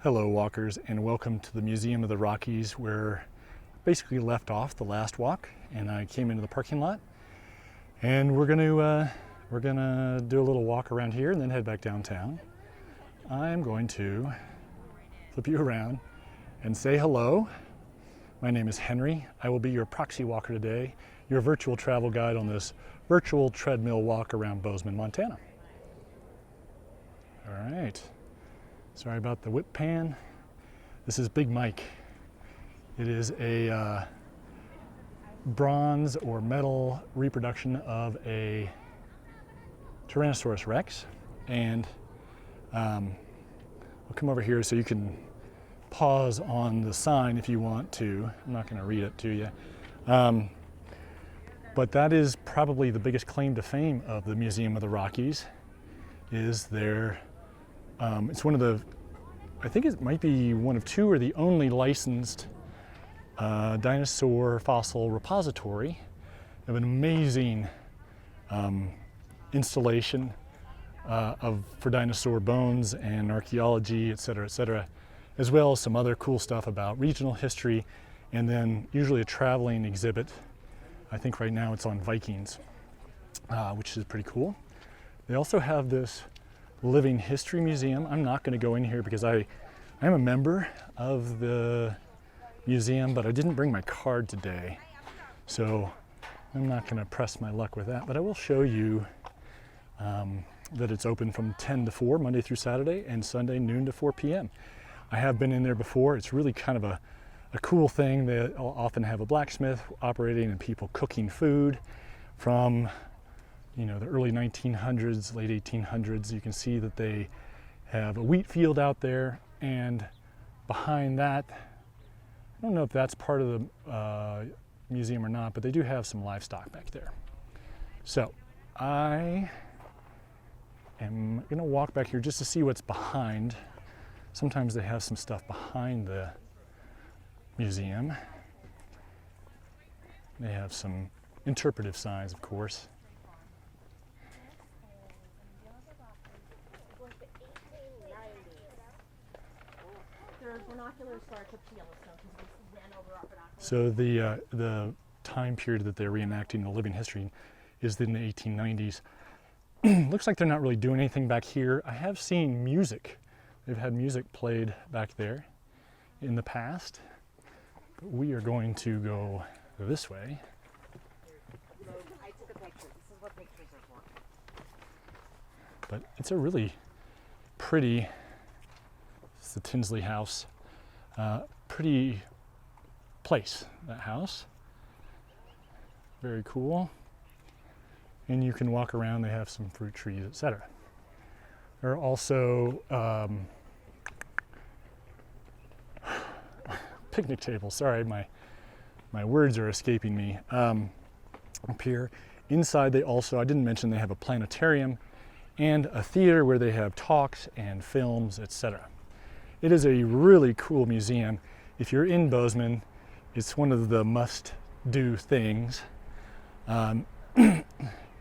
Hello walkers, and welcome to the Museum of the Rockies, where basically left off the last walk, and I came into the parking lot, and we're gonna do a little walk around here and then head back downtown. I'm going to flip you around and say hello. My name is Henry. I will be your proxy walker today, your virtual travel guide on this virtual treadmill walk around Bozeman, Montana. All right. Sorry about the whip pan. This is Big Mike. It is a bronze or metal reproduction of a Tyrannosaurus Rex. And I'll come over here so you can pause on the sign if you want to. I'm not going to read it to you. But that is probably the biggest claim to fame of the Museum of the Rockies, is their it's one of the, I think it might be one of two or the only licensed dinosaur fossil repository. They have an amazing installation for dinosaur bones and archaeology, et cetera, as well as some other cool stuff about regional history, and then usually a traveling exhibit. I think right now it's on Vikings, which is pretty cool. They also have this living history museum. I'm not going to go in here because I am a member of the museum, but I didn't bring my card today, so I'm not going to press my luck with that. But I will show you that it's open from 10 to 4 Monday through Saturday, and Sunday noon to 4 p.m. I have been in there before. It's really kind of a cool thing. They often have a blacksmith operating and people cooking food from the early 1900s, late 1800s. You can see that they have a wheat field out there, and behind that, I don't know if that's part of the museum or not, but they do have some livestock back there. So I am going to walk back here just to see what's behind. Sometimes they have some stuff behind the museum. They have some interpretive signs, of course. So the time period that they're reenacting the living history is in the 1890s. Looks like they're not really doing anything back here. I have seen music. They've had music played back there in the past. But we are going to go this way. I took a picture. This is what pictures are for. But it's a really pretty, it's the Tinsley House. Pretty place, that house. Very cool. And you can walk around. They have some fruit trees, etc. There are also picnic tables. Sorry, my words are escaping me. Up here. Inside they also, I didn't mention, they have a planetarium and a theater where they have talks and films, etc. It is a really cool museum. If you're in Bozeman, it's one of the must-do things,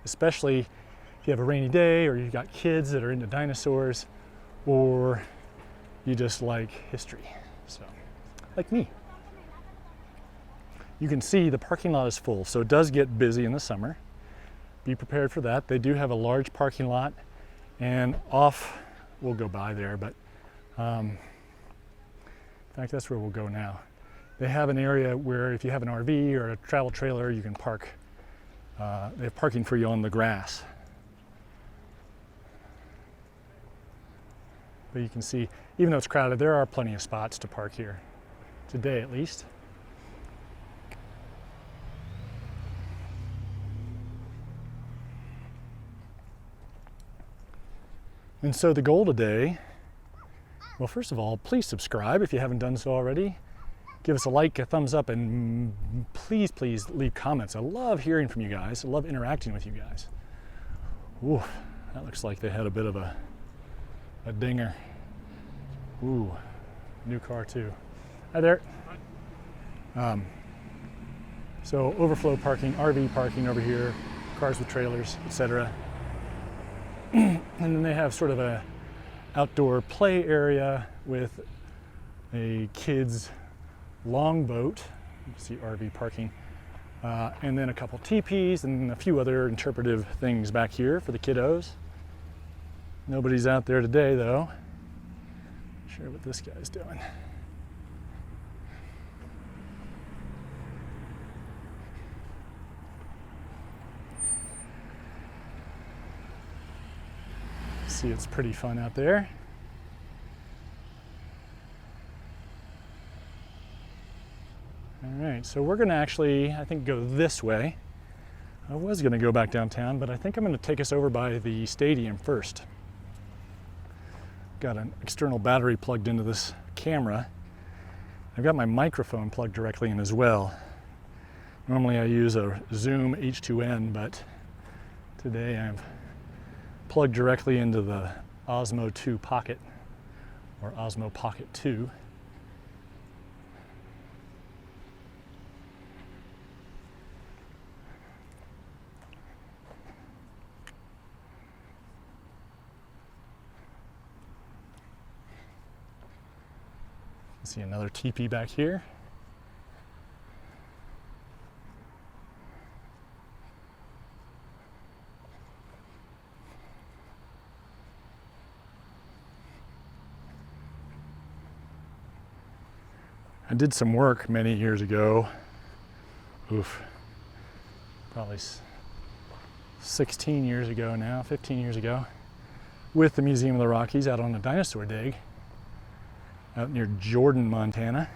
especially if you have a rainy day or you've got kids that are into dinosaurs, or you just like history, so like me. You can see the parking lot is full, so it does get busy in the summer. Be prepared for that. They do have a large parking lot, and we'll go by there, but in fact, that's where we'll go now. They have an area where if you have an RV or a travel trailer, you can park. They have parking for you on the grass. But you can see, even though it's crowded, there are plenty of spots to park here, today at least. And so the goal today, well, first of all, please subscribe if you haven't done so already. Give us a like, a thumbs up, and please leave comments. I love hearing from you guys. I love interacting with you guys. Ooh, that looks like they had a bit of a dinger. Ooh, new car too. Hi there. So overflow parking, RV parking over here, cars with trailers, etc. And then they have sort of a outdoor play area with a kids longboat. You can see RV parking. And then a couple teepees and a few other interpretive things back here for the kiddos. Nobody's out there today though. Not sure what this guy's doing. See, it's pretty fun out there. All right, so we're gonna actually, I think, go this way. I was gonna go back downtown, but I think I'm gonna take us over by the stadium first. Got an external battery plugged into this camera. I've got my microphone plugged directly in as well. Normally I use a Zoom H2N, but today I've plugged directly into the Osmo 2 Pocket, or Osmo Pocket 2. See another teepee back here. I did some work many years ago, probably 16 years ago now, 15 years ago, with the Museum of the Rockies out on a dinosaur dig out near Jordan, Montana.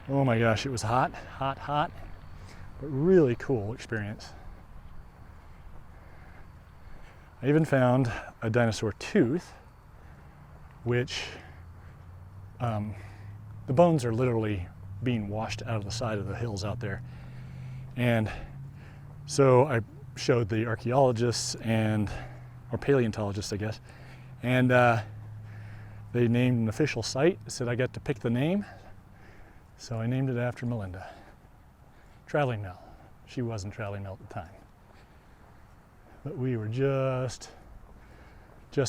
Oh my gosh, it was hot, but really cool experience. I even found a dinosaur tooth, which the bones are literally being washed out of the side of the hills out there. And so I showed the archaeologists or paleontologists, I guess, and they named an official site. Said I got to pick the name, so I named it after Melinda. Traveling Mill. She wasn't Traveling Mill at the time, but we were just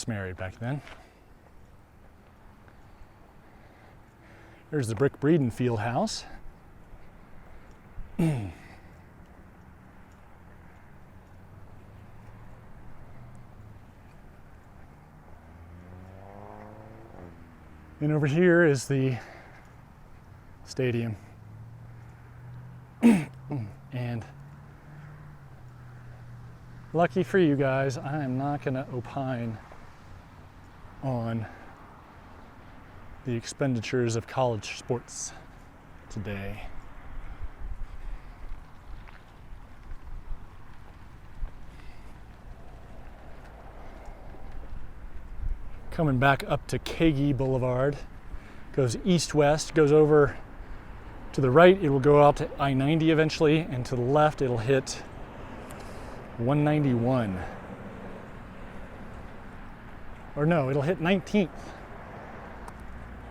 married back then. There's the brick breeding field house. And over here is the stadium. And lucky for you guys, I am not going to opine on the expenditures of college sports today. Coming back up to Kagi Boulevard, goes east-west, goes over to the right, it will go out to I-90 eventually, and to the left it'll hit 191. Or no, it'll hit 19th.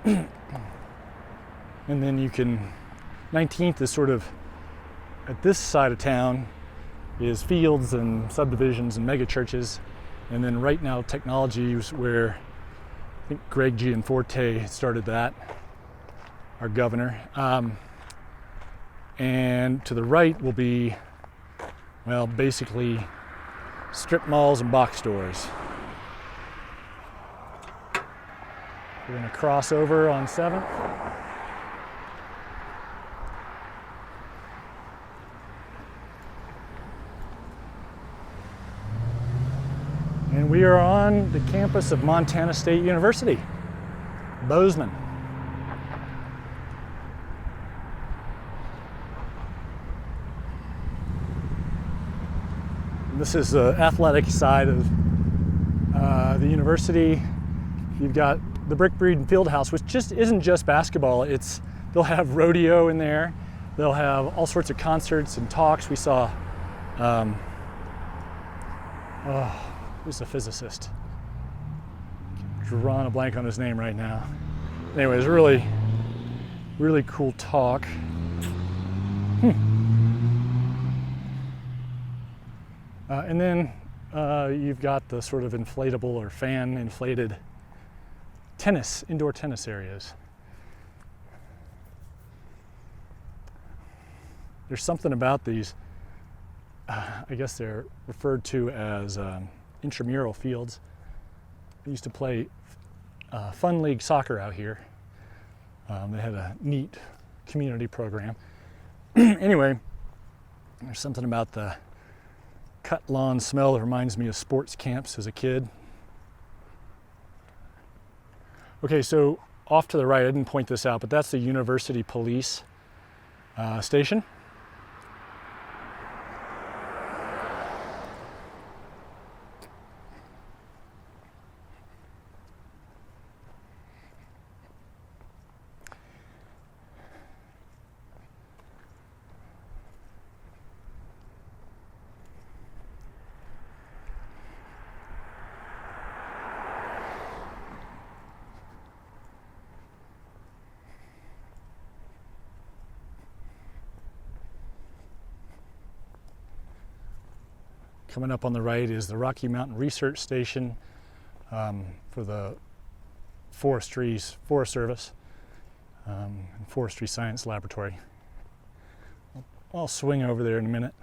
And then 19th is sort of, at this side of town, is fields and subdivisions and mega churches. And then right now, technology is where I think Greg Gianforte started that, our governor. And to the right will be, well, basically strip malls and box stores. We're going to cross over on 7th. And we are on the campus of Montana State University, Bozeman. And this is the athletic side of the university. You've got the Brick Breed Field House, which just isn't just basketball. They'll have rodeo in there. They'll have all sorts of concerts and talks. We saw, who's the physicist? Drawing a blank on his name right now. Anyways, really, really cool talk. And then you've got the sort of inflatable or fan-inflated indoor tennis areas. there's something about these, I guess they're referred to as intramural fields. I used to play Fun League soccer out here. They had a neat community program. Anyway, there's something about the cut lawn smell that reminds me of sports camps as a kid. Okay, so off to the right, I didn't point this out, but that's the University Police station. Coming up on the right is the Rocky Mountain Research Station for the Forest Service and Forestry Science Laboratory. I'll swing over there in a minute.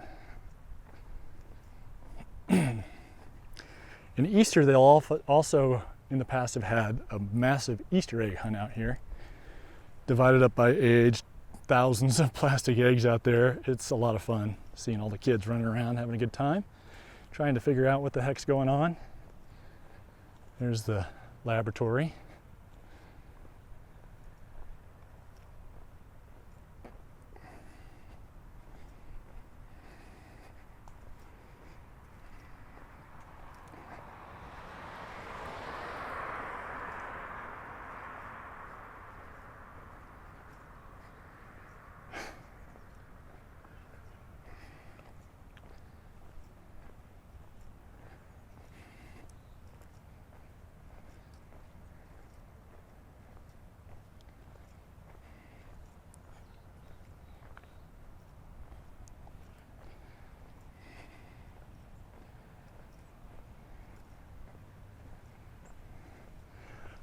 In Easter, they'll also in the past have had a massive Easter egg hunt out here, divided up by age, thousands of plastic eggs out there. It's a lot of fun seeing all the kids running around having a good time, trying to figure out what the heck's going on. There's the laboratory.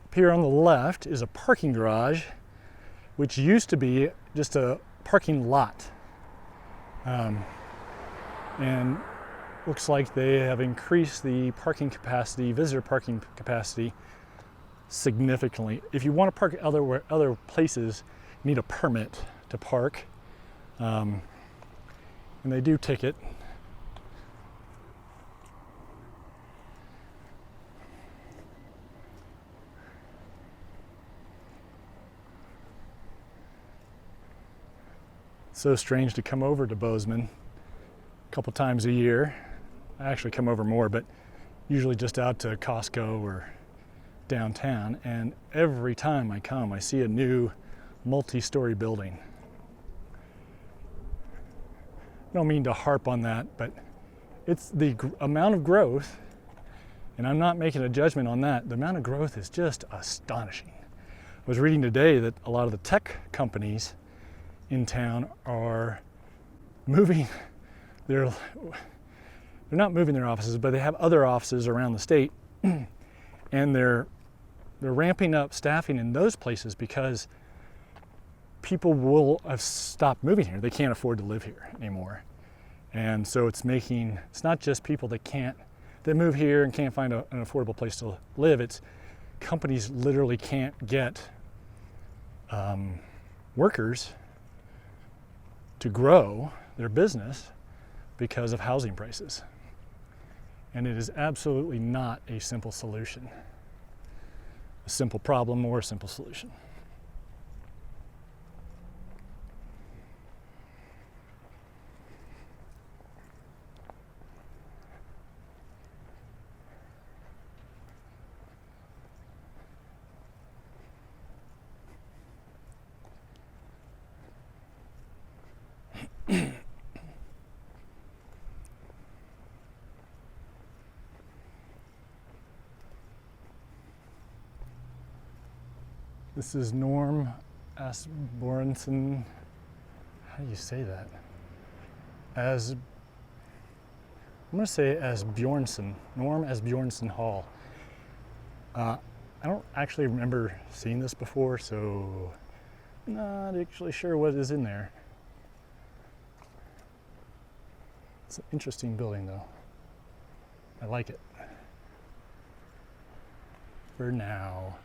Up here on the left is a parking garage, which used to be just a parking lot. And looks like they have increased the parking capacity, visitor parking capacity, significantly. If you want to park other places, you need a permit to park. And they do ticket. So strange to come over to Bozeman a couple times a year. I actually come over more, but usually just out to Costco or downtown. And every time I come, I see a new multi-story building. I don't mean to harp on that, but it's the amount of growth, and I'm not making a judgment on that. The amount of growth is just astonishing. I was reading today that a lot of the tech companies in town are moving they're not moving their offices, but they have other offices around the state, and they're ramping up staffing in those places because people will have stopped moving here. They can't afford to live here anymore. And so it's not just people that move here and can't find an affordable place to live. It's companies literally can't get workers to grow their business because of housing prices. And it is absolutely not a simple solution, a simple problem or a simple solution. This is Norm Asbjornsen. How do you say that? I'm going to say Asbjornsen, Norm Asbjornsen Hall. I don't actually remember seeing this before, so not actually sure what is in there. It's an interesting building though. I like it. For now.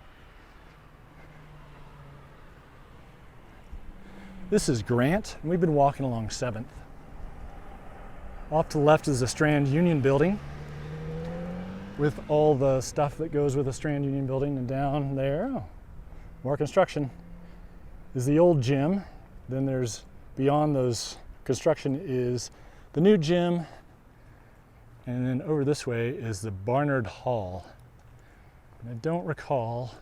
This is Grant, and we've been walking along 7th. Off to the left is the Strand Union Building with all the stuff that goes with the Strand Union Building, and down there, more construction, is the old gym. Then there's, beyond those construction is the new gym, and then over this way is the Barnard Hall. And I don't recall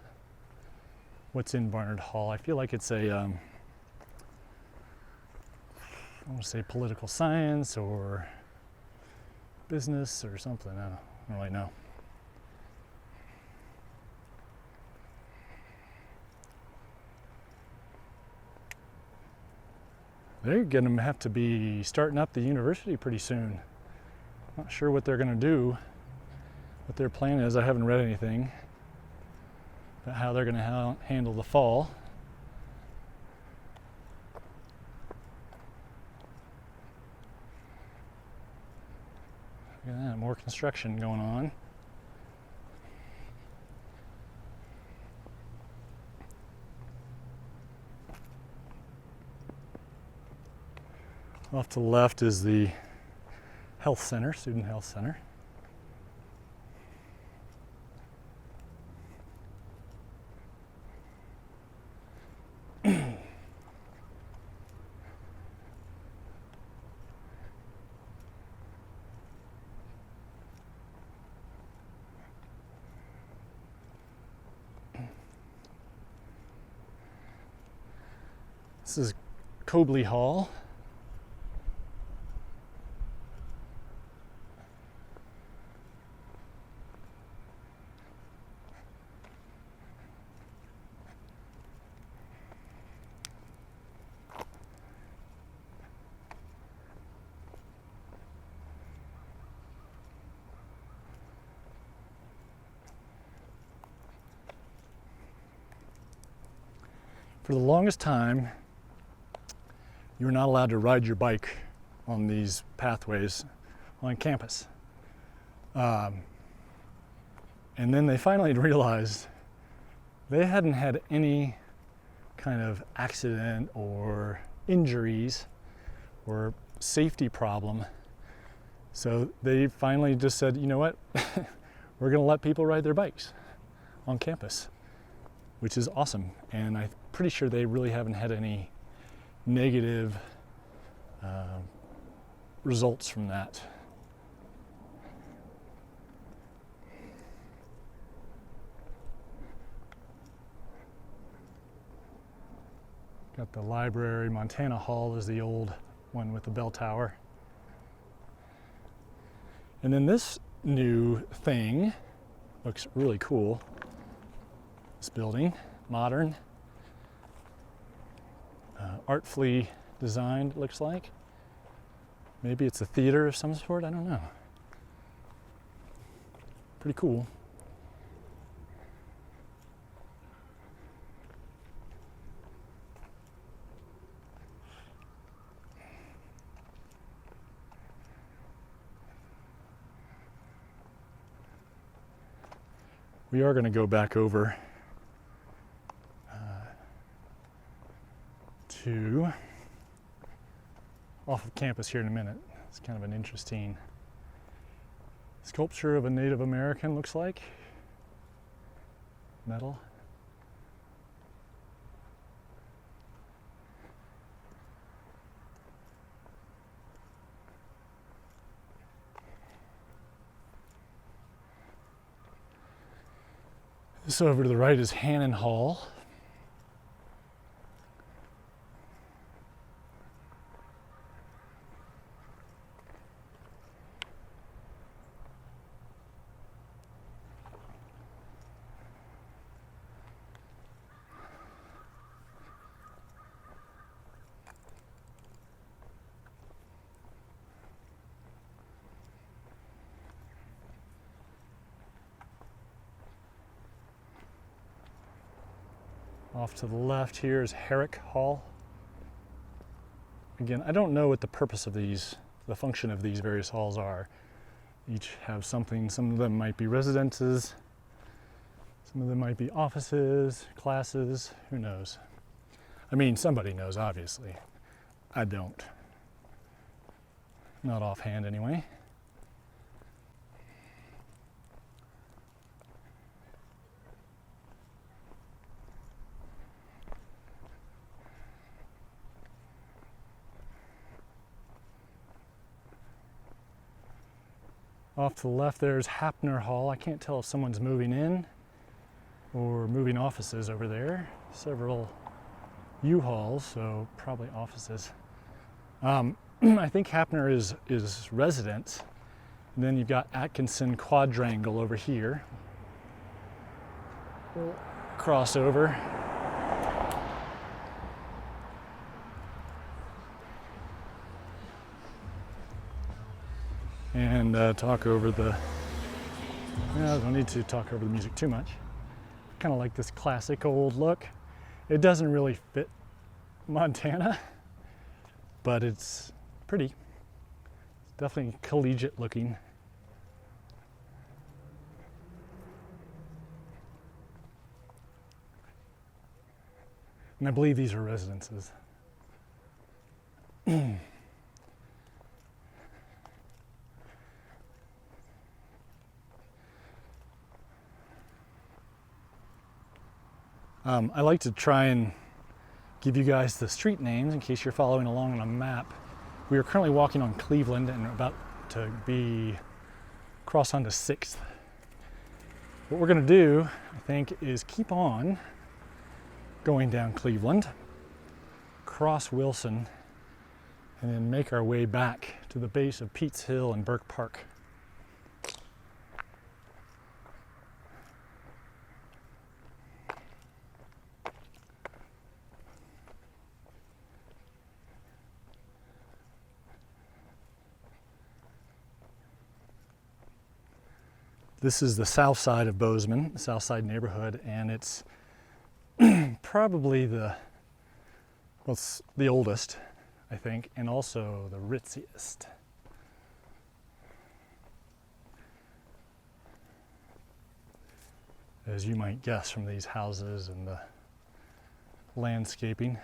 what's in Barnard Hall. I feel like it's a, I want to say political science or business or something. I don't really know. They're going to have to be starting up the university pretty soon. Not sure what they're going to do, what their plan is. I haven't read anything about how they're going to handle the fall. Look at that, more construction going on. Off to the left is the health center, student health center. This is Cobley Hall. For the longest time, you were not allowed to ride your bike on these pathways on campus. And then they finally realized they hadn't had any kind of accident or injuries or safety problem. So they finally just said, you know what, we're gonna let people ride their bikes on campus, which is awesome. And I'm pretty sure they really haven't had any negative results from that. Got the library. Montana Hall is the old one with the bell tower. And then this new thing looks really cool. This building, modern, artfully designed, it looks like. Maybe it's a theater of some sort, I don't know. Pretty cool. We are going to go back over to off of campus here in a minute. It's kind of an interesting sculpture of a Native American, looks like. Metal. This over to the right is Hannon Hall. Off to the left here is Herrick Hall. Again, I don't know what the purpose of these the function of these various halls are. Each have something. Some of them might be residences, some of them might be offices, classes, who knows? I mean, somebody knows, obviously. I don't. Not offhand, anyway. Off to the left there's Hapner Hall. I can't tell if someone's moving in or moving offices over there. Several U-Hauls, so probably offices. I think Hapner is residence. And then you've got Atkinson Quadrangle over here. We'll cross over. And talk over the, I don't need to talk over the music too much. Kind of like this classic old look. It doesn't really fit Montana, but it's pretty. It's definitely collegiate looking. And I believe these are residences. I like to try and give you guys the street names in case you're following along on a map. We are currently walking on Cleveland and are about to cross onto 6th. What we're going to do, I think, is keep on going down Cleveland, cross Wilson, and then make our way back to the base of Pete's Hill and Bogert Park. This is the south side of Bozeman, the south side neighborhood, and it's probably it's the oldest, I think, and also the ritziest. As you might guess from these houses and the landscaping.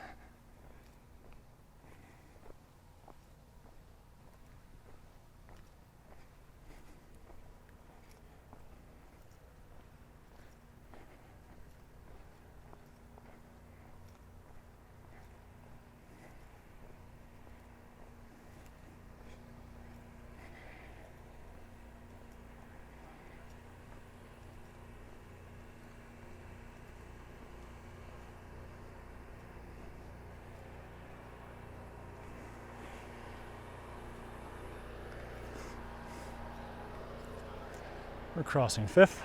We're crossing 5th.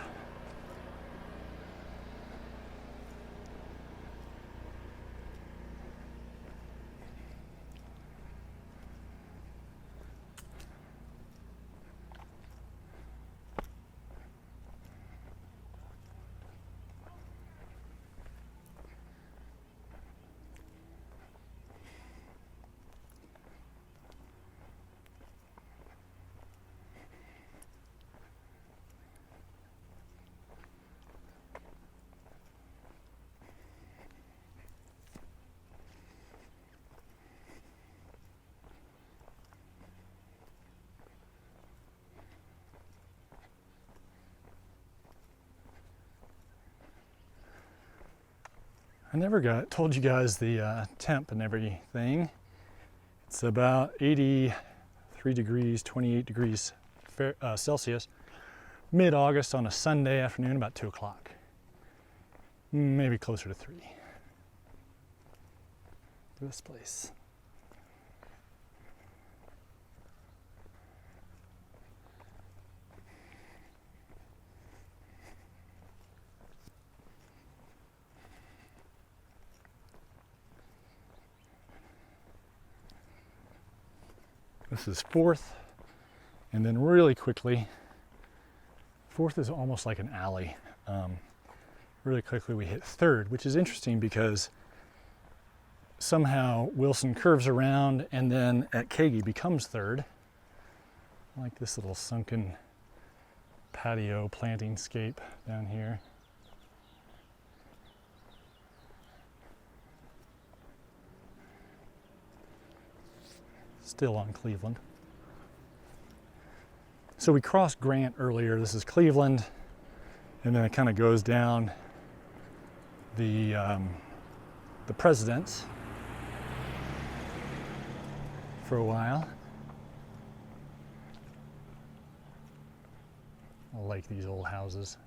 I never told you guys the temp and everything. It's about 83 degrees, 28 degrees Celsius, mid-August on a Sunday afternoon, about 2 o'clock. Maybe closer to 3. This place. This is 4th, and then really quickly, 4th is almost like an alley. Really quickly we hit 3rd, which is interesting because somehow Wilson curves around and then at Kagi becomes 3rd. I like this little sunken patio planting scape down here. Still on Cleveland. So we crossed Grant earlier. This is Cleveland, and then it kind of goes down the Presidents for a while. I like these old houses.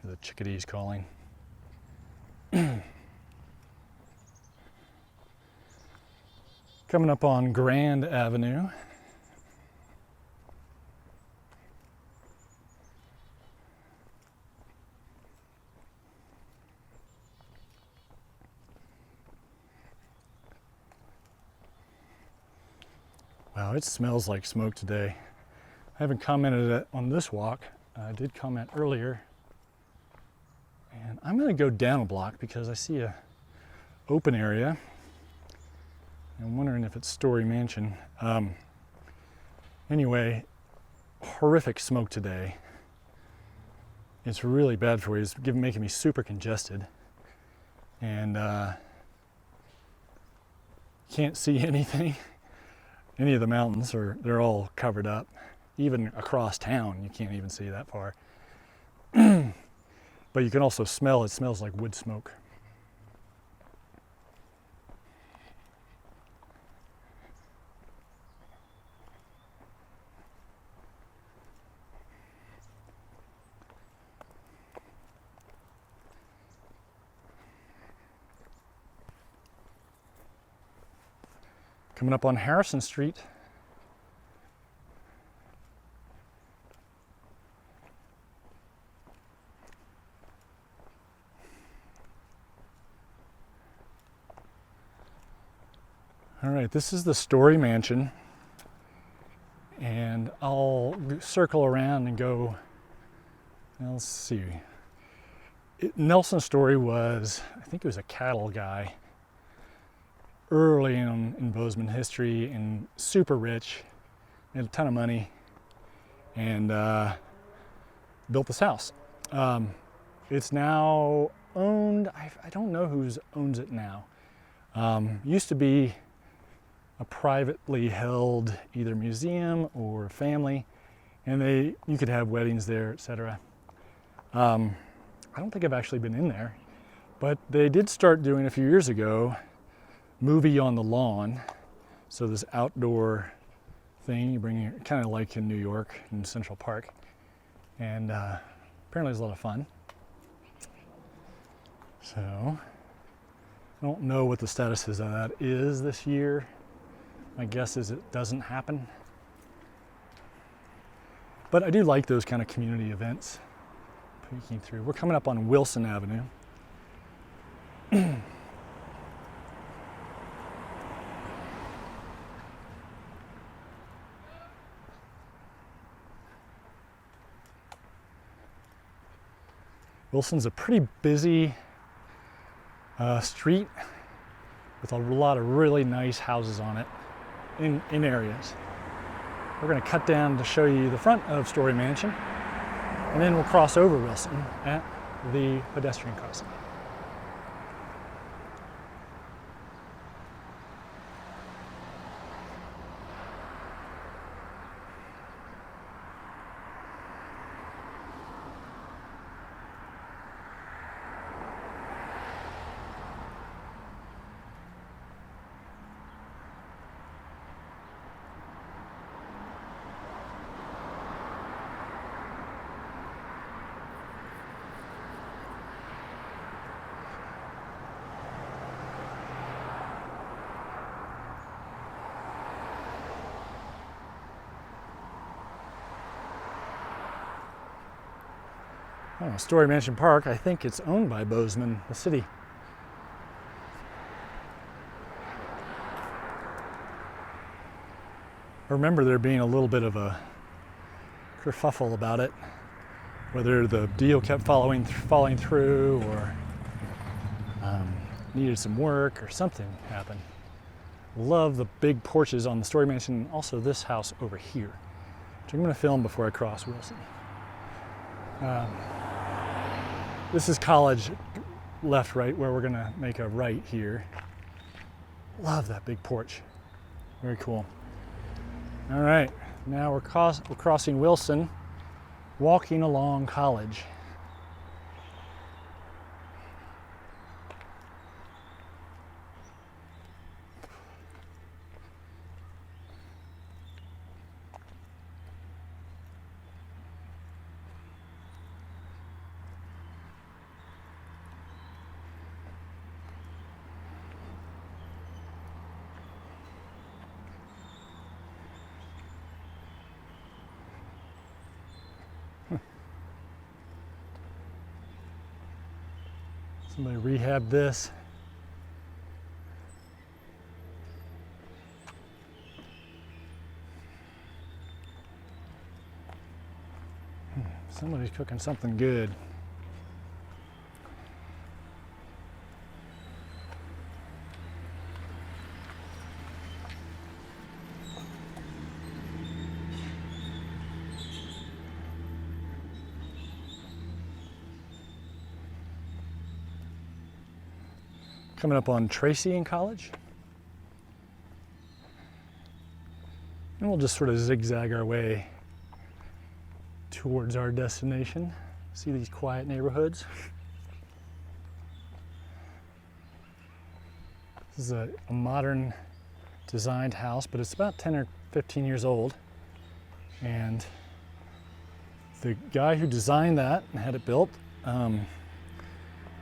The chickadees calling. Coming up on Grand Avenue. Wow, it smells like smoke today. I haven't commented on this walk. I did comment earlier. And I'm going to go down a block because I see a open area. I'm wondering if it's Story Mansion. Anyway, horrific smoke today. It's really bad for you. It's making me super congested. And can't see anything. Any of the mountains they're all covered up. Even across town, you can't even see that far. But you can also smell, it smells like wood smoke. Coming up on Harrison Street. All right, this is the Story Mansion, and I'll circle around and go, let's see. Nelson Story was, I think he was a cattle guy early in Bozeman history, and super rich, had a ton of money, and built this house. It's now owned, I don't know who owns it now. Used to be a privately held either museum or family, and you could have weddings there, etc. I don't think I've actually been in there, but they did start doing a few years ago movie on the lawn. So this outdoor thing you bring, kind of like in New York in Central Park, and apparently it's a lot of fun. So I don't know what the status of that is this year. My guess is it doesn't happen. But I do like those kind of community events. Peeking through. We're coming up on Wilson Avenue. Wilson's a pretty busy street with a lot of really nice houses on it in areas. We're going to cut down to show you the front of Story Mansion, and then we'll cross over Wilson at the pedestrian crossing. Oh, Story Mansion Park. I think it's owned by Bozeman, the city. I remember there being a little bit of a kerfuffle about it, whether the deal kept falling through or needed some work or something happened. Love the big porches on the Story Mansion, and also this house over here, which I'm going to film before I cross Wilson. This is College, left, right, where we're going to make a right here. Love that big porch. Very cool. All right, now we're crossing Wilson, walking along College. Somebody rehabbed this. Somebody's cooking something good. Coming up on Tracy in College. And we'll just sort of zigzag our way towards our destination. See these quiet neighborhoods. This is a modern designed house, but it's about 10 or 15 years old. And the guy who designed that and had it built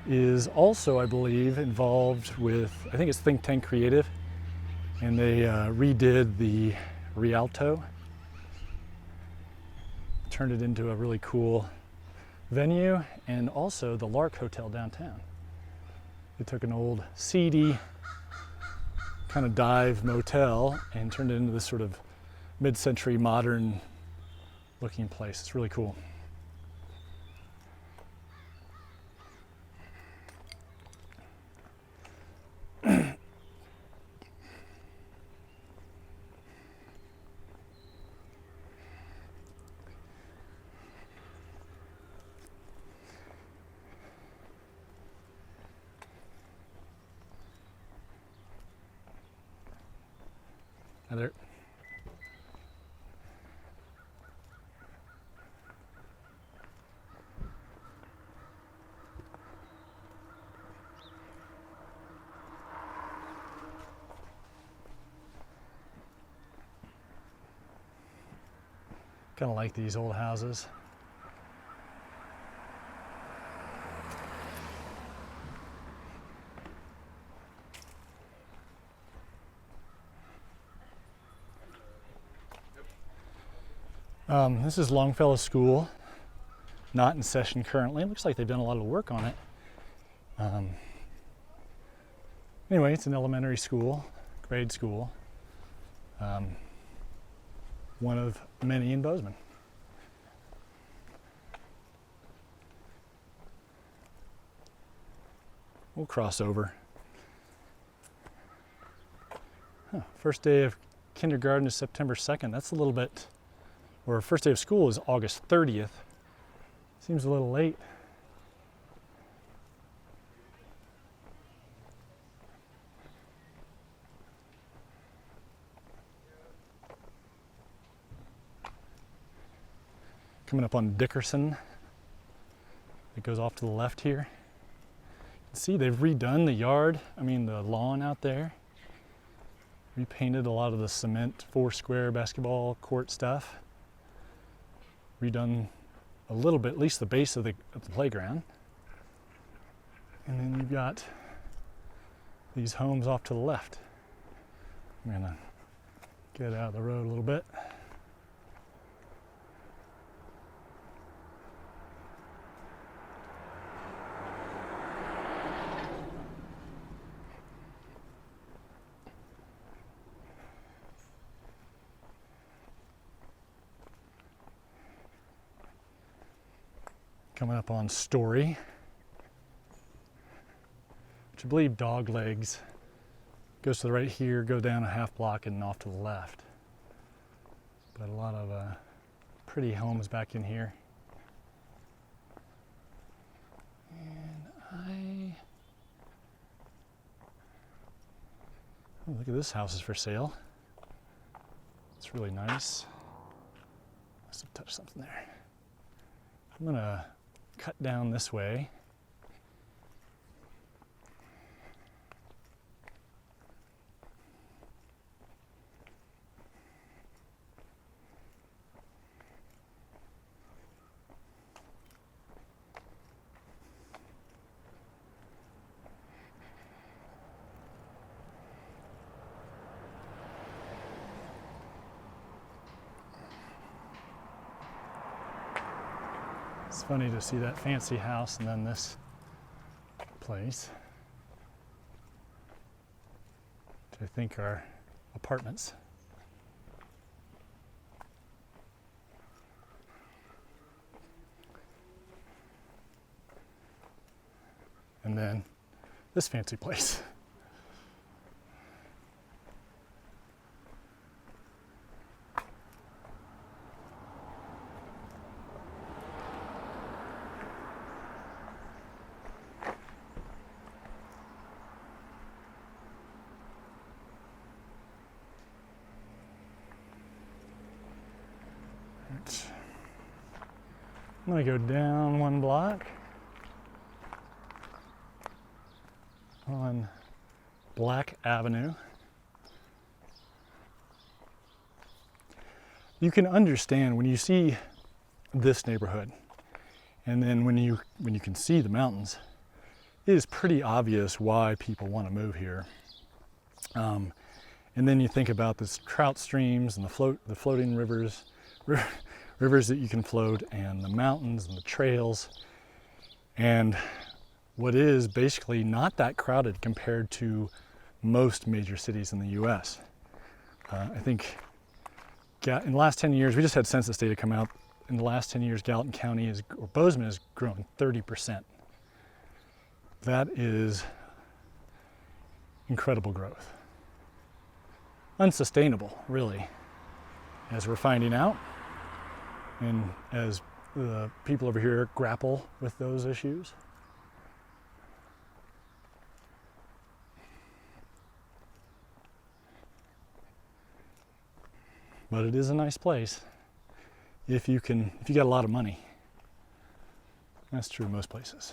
is also, I believe, involved with, I think it's Think Tank Creative, and they redid the Rialto, turned it into a really cool venue, and also the Lark Hotel downtown. They took an old seedy kind of dive motel and turned it into this sort of mid-century modern looking place. It's really cool. Hi there. Kind of like these old houses. This is Longfellow School, not in session currently. It looks like they've done a lot of work on it. Anyway, it's an elementary school, grade school. One of many in Bozeman. We'll cross over. First day of kindergarten is September 2nd. That's a little bit, or first day of school is August 30th. Seems a little late. Coming up on Dickerson. It goes off to the left here. See, they've redone the yard, the lawn out there. Repainted a lot of the cement 4-square basketball court stuff. Redone a little bit, at least the base of the playground. And then you've got these homes off to the left. I'm gonna get out of the road a little bit. Coming up on Story, which I believe Dog Legs goes to the right here, go down a half block and off to the left. But a lot of pretty homes back in here. And oh, look at this house is for sale. It's really nice. Must have touched something there. I'm gonna cut down this way. It's funny to see that fancy house and then this place, which I think are apartments. And then this fancy place. I'm going to go down one block on Black Avenue. You can understand when you see this neighborhood, and then when you can see the mountains, it is pretty obvious why people want to move here. And then you think about the trout streams and the floating rivers that you can float, and the mountains and the trails, and what is basically not that crowded compared to most major cities in the US. I think in the last 10 years, we just had census data come out. In the last 10 years, Gallatin County or Bozeman has grown 30%. That is incredible growth. Unsustainable, really, as we're finding out. And as the people over here grapple with those issues. But it is a nice place if you got a lot of money. That's true of most places.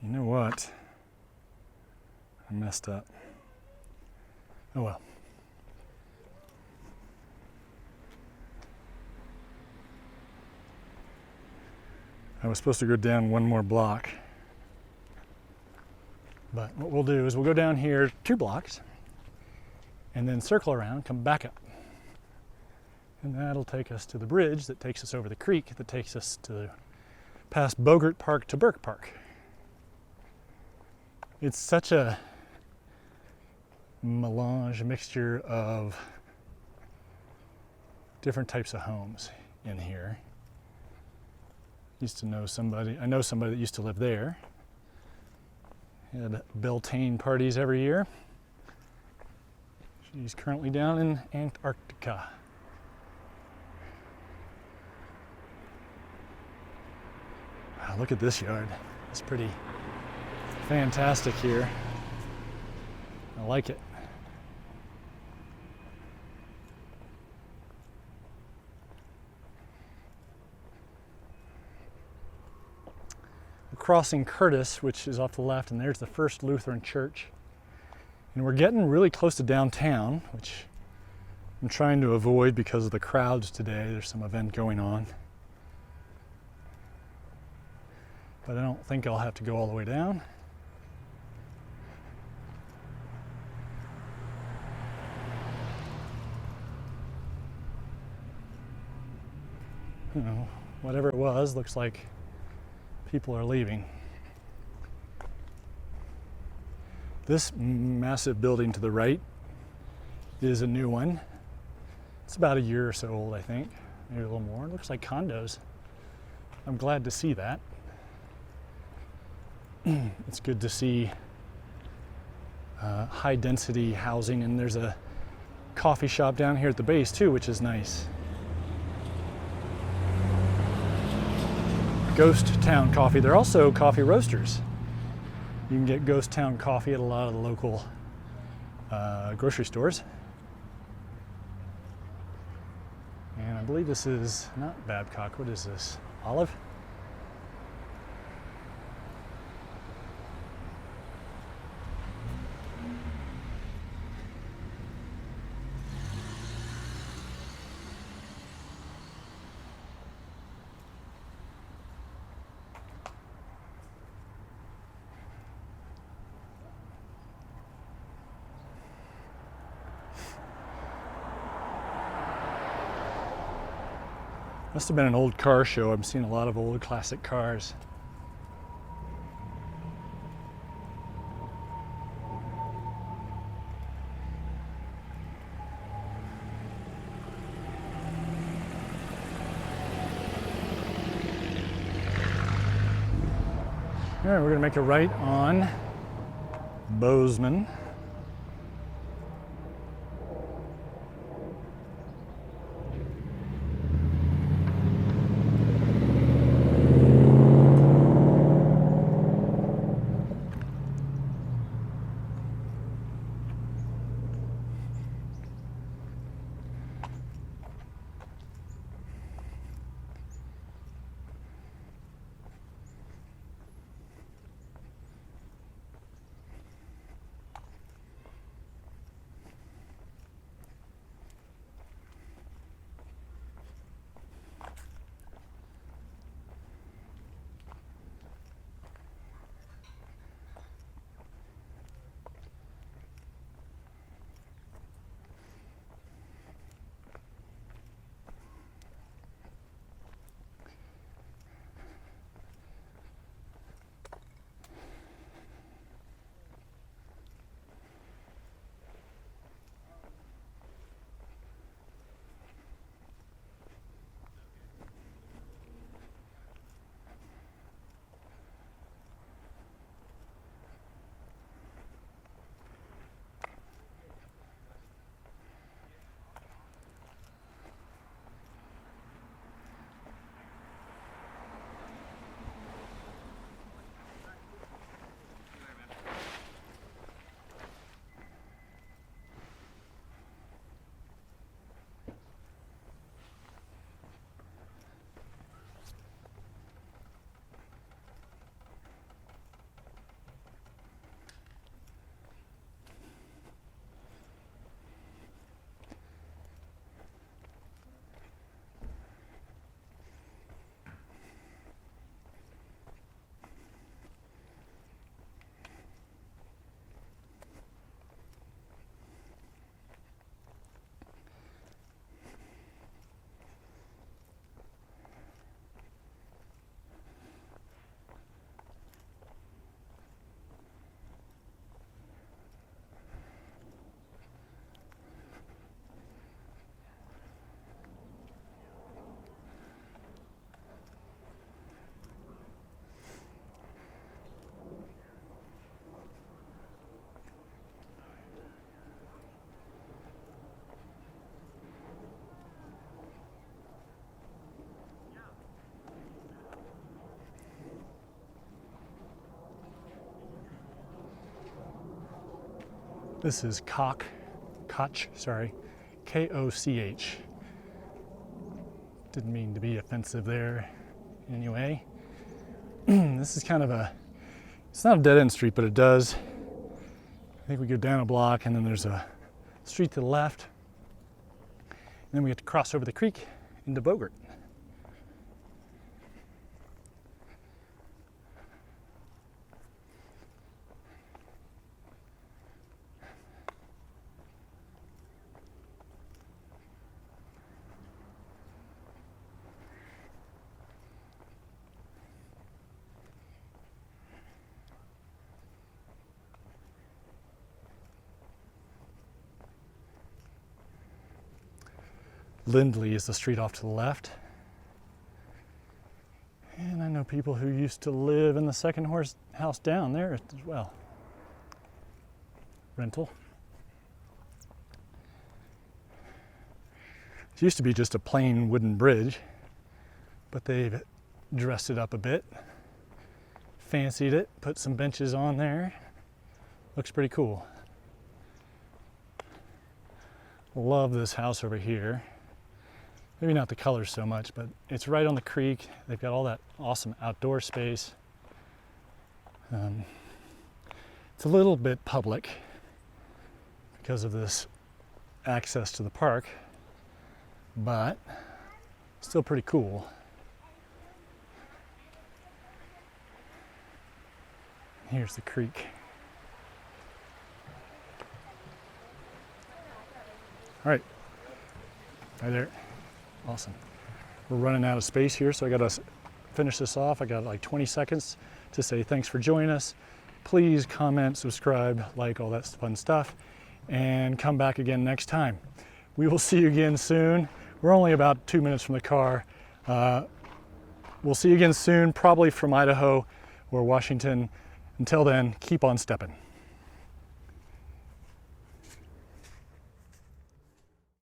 You know what? I messed up. Oh well. I was supposed to go down one more block. But what we'll do is we'll go down here 2 blocks and then circle around, come back up. And that'll take us to the bridge that takes us over the creek that takes us to past Bogert Park to Bogert Park. It's such a mixture of different types of homes in here. I know somebody that used to live there. Had Beltane parties every year. She's currently down in Antarctica. Wow, look at this yard. It's pretty fantastic here. I like it. We're crossing Curtis, which is off the left, and there's the First Lutheran Church. And we're getting really close to downtown, which I'm trying to avoid because of the crowds today. There's some event going on. But I don't think I'll have to go all the way down. You know, whatever it was, looks like people are leaving. This massive building to the right is a new one. It's about a year or so old, I think, maybe a little more. It looks like condos. I'm glad to see that. It's good to see high density housing, and there's a coffee shop down here at the base too, which is nice. Ghost Town Coffee. They're also coffee roasters. You can get Ghost Town coffee at a lot of the local grocery stores. And I believe this is not Babcock. What is this? Olive? Must have been an old car show. I'm seeing a lot of old classic cars. All right, we're gonna make a right on Bozeman. This is Koch, sorry, K-O-C-H. Didn't mean to be offensive there anyway. This is kind of it's not a dead-end street, but it does. I think we go down a block and then there's a street to the left. then we get to cross over the creek into Bogert. Lindley is the street off to the left. And I know people who used to live in the second house down there as well. Rental. It used to be just a plain wooden bridge, but they've dressed it up a bit, fancied it, put some benches on there. Looks pretty cool. Love this house over here. Maybe not the colors so much, but it's right on the creek. They've got all that awesome outdoor space. It's a little bit public because of this access to the park, but still pretty cool. Here's the creek. All right, right there. Awesome. We're running out of space here, so I got to finish this off. I got like 20 seconds to say thanks for joining us. Please comment, subscribe, like, all that fun stuff, and come back again next time. We will see you again soon. We're only about 2 minutes from the car. We'll see you again soon, probably from Idaho or Washington. Until then, keep on stepping.